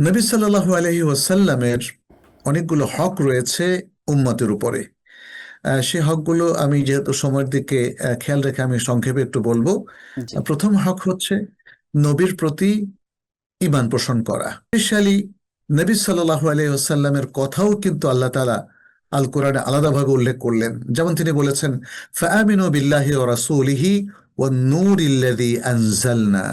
নবী সাল্লাল্লাহু আলাইহি ওয়াসাল্লামের অনেকগুলো হক রয়েছে উম্মতের উপরে। সে হকগুলো আমি যেহেতু সময়ের দিকে খেয়াল রেখে আমি সংক্ষেপে একটু বলবো। জি। প্রথম হক হচ্ছে নবীর প্রতি ঈমান পোষণ করা। স্পেশালি নবী সাল্লাল্লাহু আলাইহি ওয়াসাল্লামের কথাও কিন্তু আল্লাহ তাআলা আল কোরআনে আলাদাভাবে উল্লেখ করলেন। যেমন তিনি বলেছেন, ফাআমিনু বিল্লাহি ওয়া রাসূলিহি ওয়ান নূরিল্লাযী আনজালনা।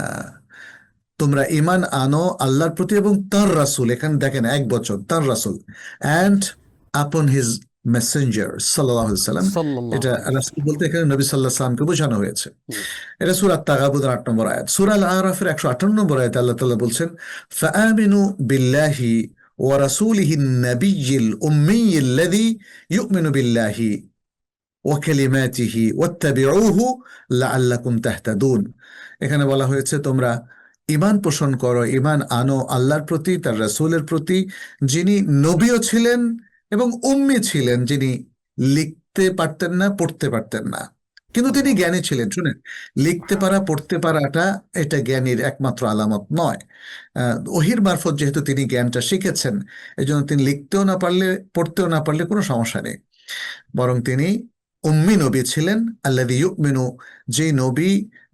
তোমরা ঈমান আনো আল্লাহর প্রতি এবং তার রাসূল, এখানে দেখেন এক বচন, তার রাসূল, অ্যান্ড আপন হিজ মেসেঞ্জার সাল্লাল্লাহু আলাইহি ওয়াসাল্লাম। সাল্লাল্লাহু এটা আলাইহি রাসূল ওয়াসাল্লাম। বলতে এখানে নবী সাল্লাল্লাহু আলাইহি ওয়াসাল্লামকে বোঝানো হয়েছে। জি। এটা সূরা তাগাবুনের ৮ নম্বর আয়াত। সূরা আল আরাফের ১৫৮ নম্বর আয়াতে আল্লাহ তাআলা বলছেন, ফাআমিনু বিল্লাহি ওয়া রাসূলিহিন নাবিয়্যিল উম্মিয়্যিল্লাযী ইউমিনু বিল্লাহি ওয়া কালিমাতিহি ওয়াত্তাবিউহু লাআল্লাকুম তাহতাদুন। এখানে বলা হয়েছে তোমরা ঈমান পোষণ করো, ঈমান আনো আল্লাহর প্রতি, তার রাসূলের প্রতি, যিনি নবীও ছিলেন এবং উম্মি ছিলেন, যিনি লিখতে পারতেন না, পড়তে পারতেন না, কিন্তু তিনি আল্লাহ। জ্ঞানী ছিলেন। শুনেন, লিখতে পারা পড়তে পারাটা এটা জ্ঞানীর একমাত্র আলামত নয়। ওহির মারফত যেহেতু তিনি জ্ঞানটা শিখেছেন, এই জন্য তিনি লিখতেও না পারলে পড়তেও না পারলে কোনো সমস্যা নেই। বরং তিনি উম্মি নবী ছিলেন, আল্লাযী ইউমিনু, যে নবী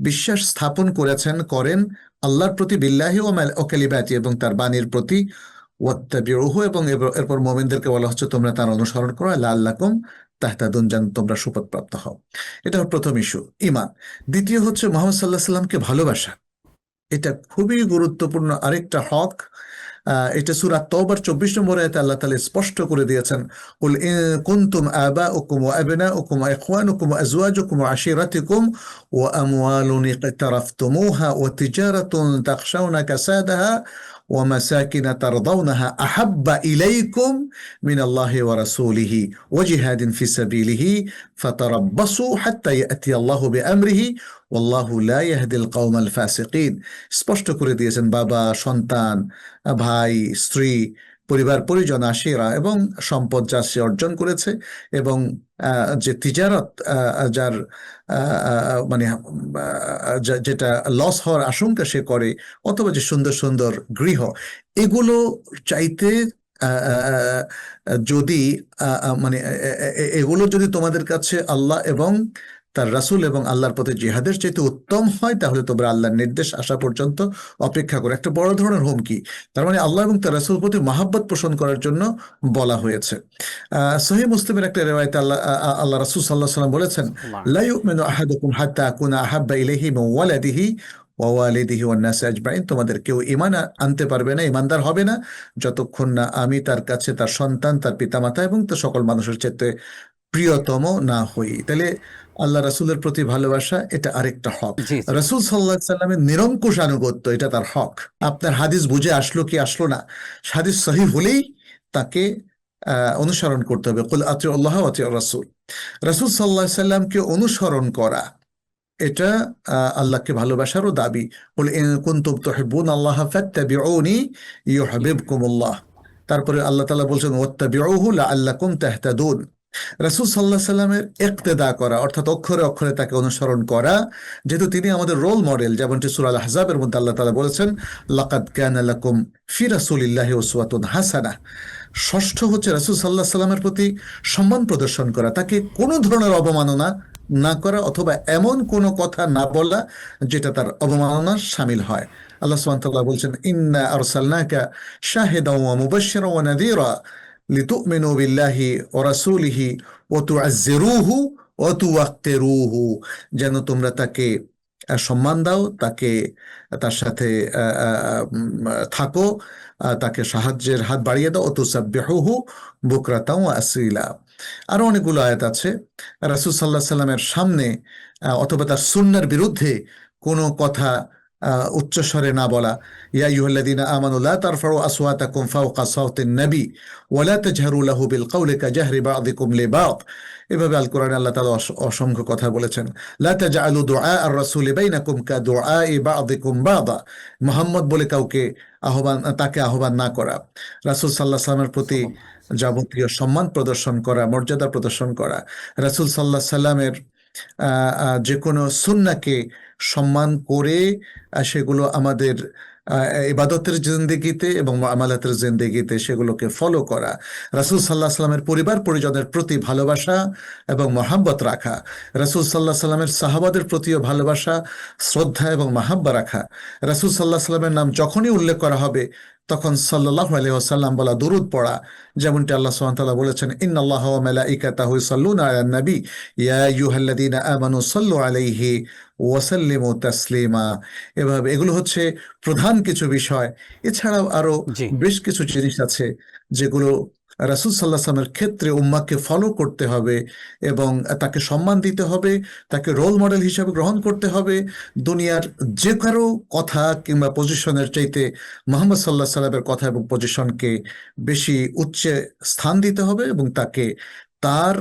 বিশ্বাস স্থাপন করেন আল্লাহর প্রতি, বিল্লাহি ও কালিমাতি, এবং তার বাণীর প্রতি, ওয়াত্তাবিউহু, এবং এরপর মুমিনদেরকে বলা হচ্ছে তোমরা তার অনুসরণ করো, লাআল্লাকুম তাহতাদুন, যেন তোমরা সুপথপ্রাপ্ত হও। এটা প্রথম ইস্যু, ঈমান। দ্বিতীয় হচ্ছে মুহাম্মদ সাল্লাল্লাহু আলাইহি সাল্লামকে ভালোবাসা। এটা খুবই গুরুত্বপূর্ণ আরেকটা হক। এটা সূরা তাওবার ২৪ নম্বর আয়াতে আল্লাহ তাআলা স্পষ্ট করে দিয়েছেন, কুল ইন কুনতুম আবাউকুম ওয়া আবনাউকুম ওয়া ইখওয়ানুকুম ওয়া আজওয়াজুকুম ওয়া আশিরাতুকুম ওয়া আমওয়ালুন ইকতারাফতুমুহা ওয়া তিজারাতুন তাখশাউনা কাসাদাহা ওয়া মাসাকিন তারদাউনাহা আহাব্বা ইলাইকুম মিনাল্লাহি ওয়া রাসূলিহি ওয়া জিহাদিন ফি সাবিলিহি ফাতারাব্বাসু হাত্তা ইয়াতি আল্লাহু বিআমরিহি ওয়াল্লাহু লা ইয়াহদিল কওমাল ফাসিকিন। স্পষ্ট করে দিয়েছেন বাবা, সন্তান, ভাই, স্ত্রী, পরিবার পরিজন, আশিরা, এবং সম্পদ যা সে অর্জন করেছে, এবং যে তিজারত, যার মানে যেটা লস হওয়ার আশঙ্কা সে করে, অথবা যে সুন্দর সুন্দর গৃহ, এগুলো চাইতে আহ, আহ, যদি মানে এগুলো যদি তোমাদের কাছে আল্লাহ এবং তার রাসূল এবং আল্লাহর পথে জিহাদের চাইতে উত্তম হয়, তাহলে তোমরা আল্লাহর নির্দেশ আসা পর্যন্ত অপেক্ষা করো। একটা বড় ধরনের হুমকি। তার মানে আল্লাহ এবং তার রাসূলের প্রতি মহাব্বত পোষণ করার জন্য বলা হয়েছে। সহিহ মুসলিমের একটা রিওয়ায়াতে আল্লাহ রাসূল সাল্লাল্লাহু আলাইহি ওয়াসাল্লাম বলেছেন, সাল্লাল্লাহু লা আলাইহি ইউমিনু আহাদুকুম হাত্তা আকুনা আহাব্বা ইলাইহি মিন ওয়ালাদিহি ওয়া ওয়ালিদিহি ওয়ান নাসি আজমাইন। তোমাদের কেউ ঈমান আনতে পারবে না, ঈমানদার হবে না, যতক্ষণ না আমি তার কাছে তার সন্তান, তার পিতামাতা এবং তার সকল মানুষের চেয়ে প্রিয়তম না হই। তাহলে আল্লাহ রাসূলের প্রতি ভালোবাসা এটা আরেকটা হক। ওয়াসাল্লাম। জি, জি। রাসূল সাল্লাল্লাহু আলাইহি সাল্লামের নিরঙ্কুশ আনুগত্য, এটা তার হক। আপনার হাদিস বুঝে আসলো কি আসলো না, হাদিস সহিহ হলেই তাকে অনুসরণ করতে হবে। কুল আতিউ আল্লাহ ওয়া আতিউর রাসূল। রাসূল সাল্লাল্লাহু আলাইহি সাল্লামকে অনুসরণ করা, এটা আল্লাহকে ভালোবাসারও দাবি। কুল ইন কুনতুম তুহিব্বুনাল্লাহা ফাত্তাবিউনি ইউহিব্বুকুমুল্লাহ। তারপরে আল্লাহ তাআলা বলছেন, ওয়াত্তাবিউহু লাআল্লাকুম তাহতাদুন। রাসূল সাল্লাল্লাহু আলাইহি সাল্লামের ইক্তেদা করা, অর্থাৎ অক্ষরে অক্ষরে তাকে অনুসরণ করা, যেহেতু তিনি আমাদের রোল মডেল। যেমনটি সূরা আল আহজাবের মধ্যে আল্লাহ তাআলা বলেছেন, লাকাদ কানা লাকুম ফি রাসূলিল্লাহি উসওয়াতুন হাসানাহ। ষষ্ঠ হচ্ছে রাসূল সাল্লাল্লাহু আলাইহি সাল্লামের প্রতি সম্মান প্রদর্শন করা, তাকে কোনো ধরনের অবমাননা না করা, অথবা এমন কোনো কথা না বলা যেটা তার অবমাননার শামিল হয়। আল্লাহ সুবহানাহু ওয়া তাআলা বলছেন, ইন্না আরসালনাকা শাহিদাও ওয়া মুবাশশিরাও ওয়া নাযীরা লিতুমিনু বিল্লাহি ওয়া রাসূলিহি ওয়া তুআজ্জিরুহু ওয়া তুওয়াক্কিরুহু। যেন তোমরা তাকে সম্মান দাও, তাকে তার সাথে থাকো, তাকে সাহায্যের হাত বাড়িয়ে দাও, তুসাব্বিহুহু বুকরাতাও ওয়া আসীলা। আরো অনেকগুলো আয়াত আছে। রাসূল সাল্লাল্লাহু আলাইহি সাল্লামের সামনে অথবা তার সুন্নাহর বিরুদ্ধে কোনো কথা উচ্চস্বরে না বলা। ইয়া আইয়ুহাল্লাযীনা আমানু লা তারফাউ আসওয়াতাকুম ফাওকা সাওতিন নবী ওয়া লা তাজহারু লাহু বিল কওলি কাজাহরি বা'দিকুম লিবা'দ। এভাবে আল কোরআনে আল্লাহ তাআলা অসংখ্য কথা বলেছেন। লা তাজআলু দুআ আর রাসূলি বাইনাকুম কাদুআই বা'দিকুম বা'দা। মুহাম্মদ বলে কাউকে তাকে আহ্বান না করা। রাসূল সাল্লাল্লাহু আলাইহি সাল্লামের প্রতি যাবতীয় সম্মান প্রদর্শন করা, মর্যাদা প্রদর্শন করা। রাসূল সাল্লাল্লাহু আলাইহি সাল্লামের যে কোনো সুন্নাহকে সম্মান করে সেগুলো আমাদের ইবাদতের জিন্দেগিতে এবং মুআমালাতের জিন্দেগিতে সেগুলোকে ফলো করা, রাসূল সাল্লাল্লাহু আলাইহি সাল্লামের পরিবার পরিজনের প্রতি ভালোবাসা এবং মহাব্বত রাখা, রাসূল সাল্লাল্লাহু আলাইহি সাল্লামের সাহাবাদের প্রতিও ভালোবাসা, শ্রদ্ধা এবং মাহাব্বা রাখা, রাসূল সাল্লাল্লাহু আলাইহি সাল্লামের নাম যখনই উল্লেখ করা হবে তখন সাল্লাল্লাহু আলাইহি ওয়াসাল্লাম বলা, দুরূদ পড়া, যেমনটি আল্লাহ সুবহানাহু ওয়া তাআলা বলেছেন, ইন্নাল্লাহা ওয়া মালাইকাতাহু ইউসাল্লুনা আলান নবী ইয়া আইয়ুহাল্লাযীনা আমানু সাল্লু আলাইহি ওয়া সাল্লিমু তাসলিমা। এভাবে এগুলো হচ্ছে প্রধান কিছু বিষয়। এছাড়াও আরো জি। বেশ কিছু জিনিস আছে যেগুলো রাসূল সাল্লাল্লাহু আলাইহি ওয়াসাল্লামের ক্ষেত্রে উম্মাহকে ফলো করতে হবে এবং তাকে সম্মান দিতে হবে, তাকে রোল মডেল হিসেবে গ্রহণ করতে হবে। দুনিয়ার যে কারো কথা কিংবা পজিশনের চাইতে মুহাম্মদ সাল্লাল্লাহু আলাইহি সাল্লামের কথা এবং পজিশনকে বেশি উচ্চে স্থান দিতে হবে এবং তাকে তার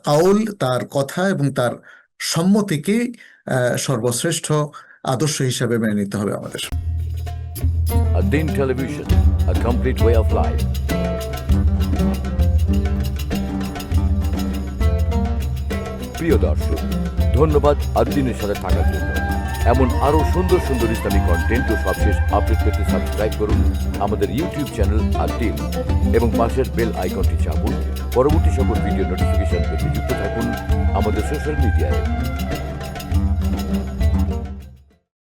কাউল, তার কথা এবং তার সম্মতিকে সর্বশ্রেষ্ঠ আদর্শ হিসাবে মেনে নিতে হবে আমাদের। Ad-Din Television, a complete way of life. প্রিয় দর্শক, ধন্যবাদ ad-Din-এর সাথে থাকার জন্য। এমন আরো সুন্দর সুন্দর ইসলামিক কন্টেন্ট ও সবশেষ আপডেট পেতে সাবস্ক্রাইব করুন আমাদের ইউটিউব চ্যানেল ad-Din এবং পাশের বেল আইকনটি চাপুন। পরবর্তী সকল ভিডিও নোটিফিকেশন পেতে যুক্ত থাকুন আমাদের সোশ্যাল মিডিয়ায়।